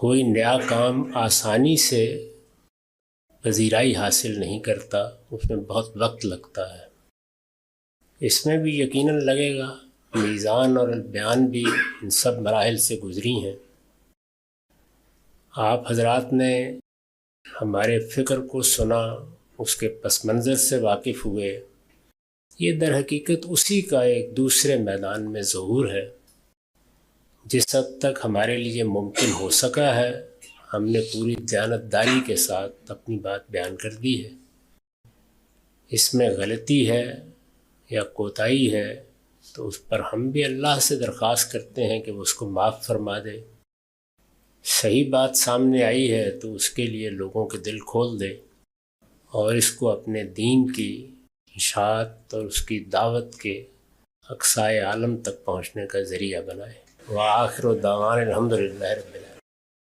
کوئی نیا کام آسانی سے پذیرائی حاصل نہیں کرتا، اس میں بہت وقت لگتا ہے۔ اس میں بھی یقیناً لگے گا، میزان اور البیان بھی ان سب مراحل سے گزری ہیں۔ آپ حضرات نے ہمارے فکر کو سنا، اس کے پس منظر سے واقف ہوئے۔ یہ در حقیقت اسی کا ایک دوسرے میدان میں ظہور ہے۔ جس حد تک ہمارے لیے ممکن ہو سکا ہے، ہم نے پوری دیانتداری کے ساتھ اپنی بات بیان کر دی ہے۔ اس میں غلطی ہے یا کوتاہی ہے تو اس پر ہم بھی اللہ سے درخواست کرتے ہیں کہ وہ اس کو معاف فرما دے۔ صحیح بات سامنے آئی ہے تو اس کے لیے لوگوں کے دل کھول دے اور اس کو اپنے دین کی اشاعت اور اس کی دعوت کے اقصائے عالم تک پہنچنے کا ذریعہ بنائے۔ وآخر دعوانا الحمدللہ رب العالمین۔